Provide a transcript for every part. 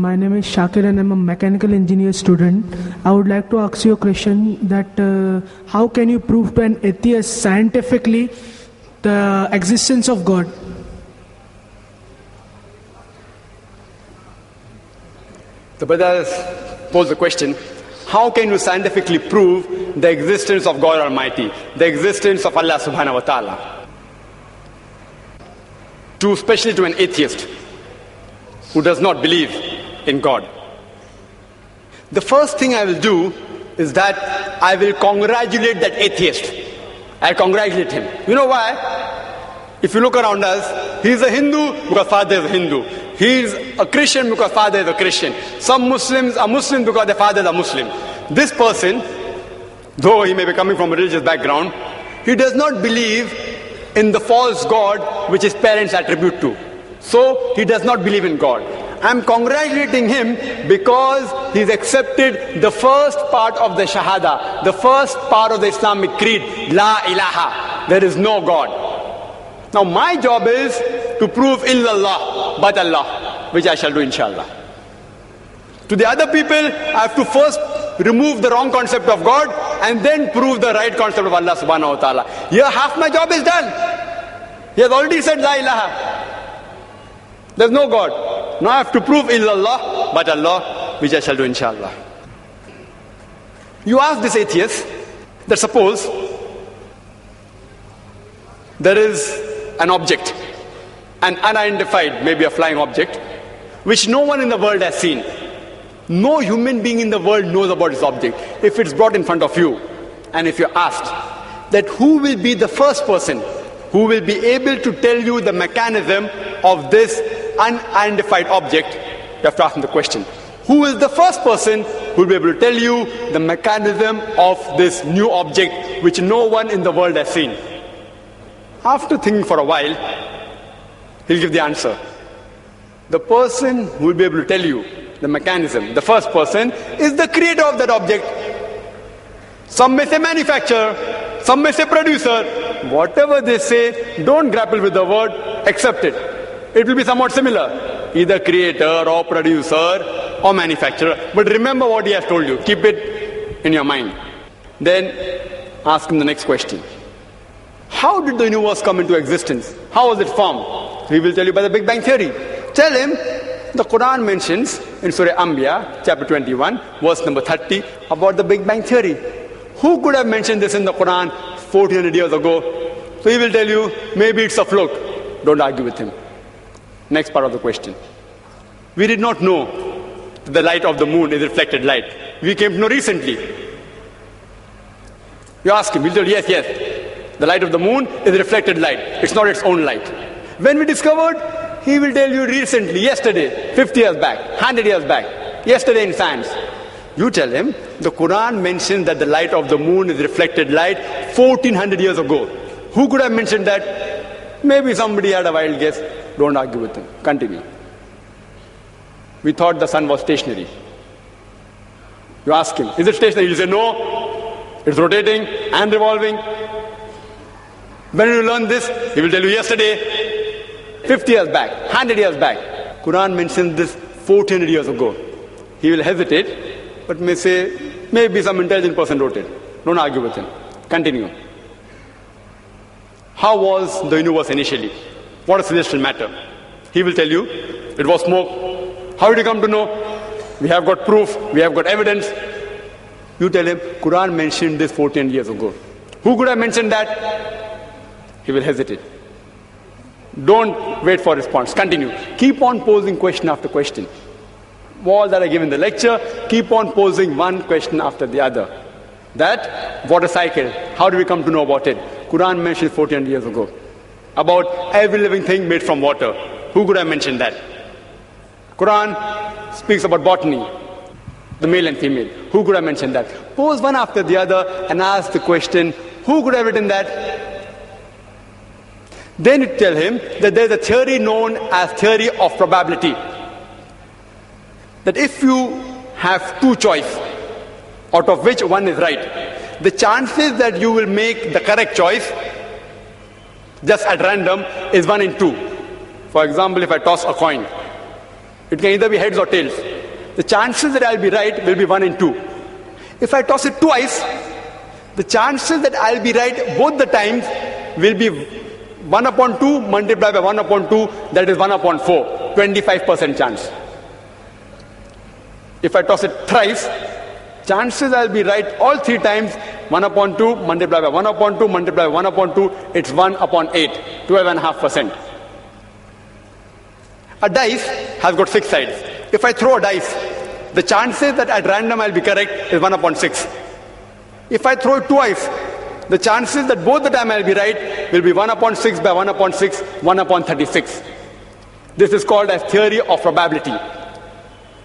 My name is Shakir and I'm a mechanical engineer student. I would like to ask you a question that how can you prove to an atheist scientifically the existence of God? The brother has posed the question, how can you scientifically prove the existence of God Almighty, the existence of Allah subhanahu wa ta'ala? Especially to an atheist who does not believe in God. The first thing I will do is that I will congratulate that atheist. I'll congratulate him. You know why? If you look around us, he is a Hindu because father is a Hindu. He is a Christian because father is a Christian. Some Muslims are Muslim because their fathers are Muslim. This person, though he may be coming from a religious background, he does not believe in the false God which his parents attribute to. So he does not believe in God. I'm congratulating him because he's accepted the first part of the Shahada, the first part of the Islamic creed, La ilaha, there is no God. Now my job is to prove illallah, but Allah, which I shall do inshallah. To the other people, I have to first remove the wrong concept of God and then prove the right concept of Allah subhanahu wa ta'ala. Here half my job is done. He has already said La ilaha. There's no God. Now I have to prove illallah, but Allah, which I shall do inshallah. You ask this atheist that suppose there is an object, an unidentified, maybe a flying object, which no one in the world has seen. No human being in the world knows about this object. If it's brought in front of you, and if you're asked that who will be the first person who will be able to tell you the mechanism of this unidentified object, you have to ask him the question. Who is the first person who will be able to tell you the mechanism of this new object which no one in the world has seen? After thinking for a while, he'll give the answer. The person who will be able to tell you the mechanism, the first person, is the creator of that object. Some may say manufacturer, some may say producer. Whatever they say, don't grapple with the word, accept it. It will be somewhat similar, either creator or producer or manufacturer. But remember what he has told you. Keep it in your mind. Then ask him the next question. How did the universe come into existence? How was it formed? He will tell you by the Big Bang Theory. Tell him the Quran mentions in Surah Anbiya, chapter 21, verse number 30, about the Big Bang Theory. Who could have mentioned this in the Quran 1400 years ago? So he will tell you, maybe it's a fluke. Don't argue with him. Next part of the question. We did not know that the light of the moon is reflected light. We came to know recently. You ask him, he'll tell you, yes. The light of the moon is reflected light. It's not its own light. When we discovered, he will tell you recently, yesterday, 50 years back, 100 years back, yesterday in science. You tell him, the Quran mentions that the light of the moon is reflected light 1400 years ago. Who could have mentioned that? Maybe somebody had a wild guess. Don't argue with him. Continue. We thought the sun was stationary. You ask him, is it stationary? He'll say, no, it's rotating and revolving. When did you learn this? He will tell you yesterday, 50 years back, 100 years back. Quran mentions this 1400 years ago. He will hesitate, but may say, maybe some intelligent person wrote it. Don't argue with him. Continue. How was the universe initially? What is celestial matter? He will tell you, it was smoke. How did you come to know? We have got proof, we have got evidence. You tell him, Quran mentioned this 14 years ago. Who could have mentioned that? He will hesitate. Don't wait for response. Continue. Keep on posing question after question. All that I give in the lecture, keep on posing one question after the other. That water cycle, how do we come to know about it? Quran mentioned 14 years ago. About every living thing made from water. Who could have mentioned that? Quran speaks about botany, the male and female. Who could have mentioned that? Pose one after the other and ask the question, who could have written that? Then you tell him that there is a theory known as theory of probability. That if you have two choices, out of which one is right, the chances that you will make the correct choice just at random is 1 in 2. For example, if I toss a coin, it can either be heads or tails. the chances that I'll be right will be 1 in 2. If I toss it twice, the chances that I'll be right both the times will be 1 upon 2 multiplied by 1 upon 2, that is 1 upon 4, 25% chance. If I toss it thrice, chances I'll be right all 3 times, 1 upon 2 multiplied by 1 upon 2 multiplied by 1 upon 2, it's 1 upon 8, 12.5%. A dice has got 6 sides. If I throw a dice, the chances that at random I'll be correct is 1 upon 6. If I throw it twice, the chances that both the time I'll be right will be 1 upon 6 by 1 upon 6, 1 upon 36. This is called as theory of probability.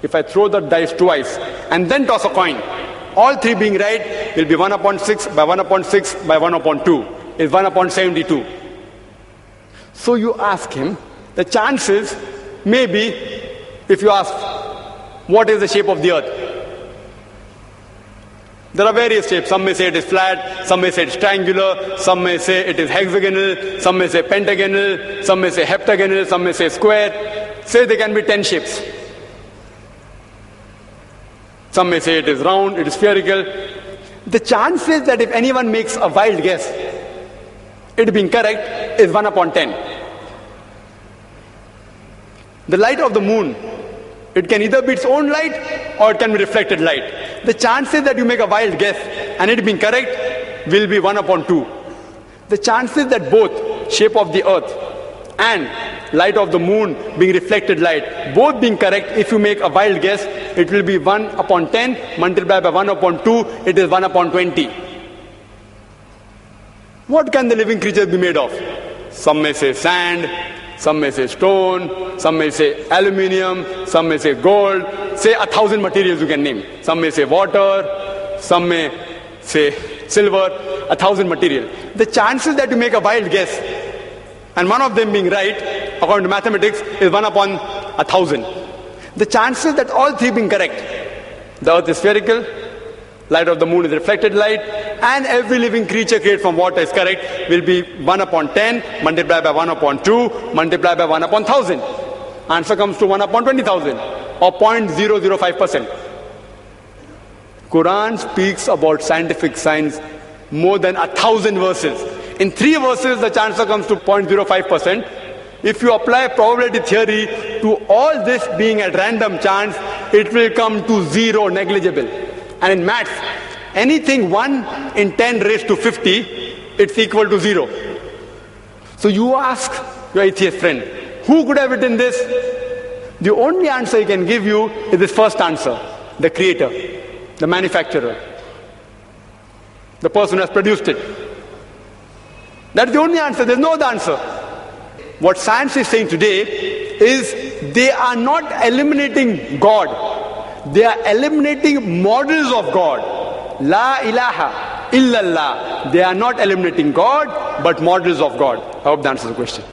If I throw the dice twice and then toss a coin, all 3 being right will be 1 upon 6 by 1 upon 6 by 1 upon 2 is 1 upon 72. So you ask him, the chances may be, if you ask, what is the shape of the earth? There are various shapes. Some may say it is flat, some may say it is triangular, some may say it is hexagonal, some may say pentagonal, some may say heptagonal, some may say square. Say there can be 10 shapes. Some may say it is round, it is spherical. The chances that if anyone makes a wild guess, it being correct is 1 upon 10. The light of the moon, it can either be its own light or it can be reflected light. The chances that you make a wild guess and it being correct will be 1 upon 2. The chances that both shape of the earth and light of the moon being reflected light, both being correct, if you make a wild guess, it will be 1 upon 10 multiplied by 1 upon 2, it is 1 upon 20. What can the living creatures be made of? Some may say sand, some may say stone, some may say aluminium, some may say gold, say 1,000 materials you can name. Some may say water, some may say silver, 1,000 materials. The chances that you make a wild guess and one of them being right, according to mathematics, is 1 upon 1,000. The chances that all 3 being correct, the earth is spherical, light of the moon is reflected light, and every living creature created from water is correct, will be 1 upon 10 multiplied by 1 upon 2 multiplied by 1 upon 1,000. Answer comes to 1 upon 20,000 or 0.005%. Quran speaks about scientific science more than 1,000 verses. In 3 verses, the answer comes to 0.05%. If you apply probability theory to all this being at random chance, it will come to 0, negligible. And in maths, anything 1 in 10 raised to 50, it's equal to 0. So you ask your atheist friend, who could have written this? The only answer he can give you is this first answer, the creator, the manufacturer, the person who has produced it. That's the only answer, there's no other answer. What science is saying today is they are not eliminating God. They are eliminating models of God. La ilaha illallah. They are not eliminating God, but models of God. I hope that answers the question.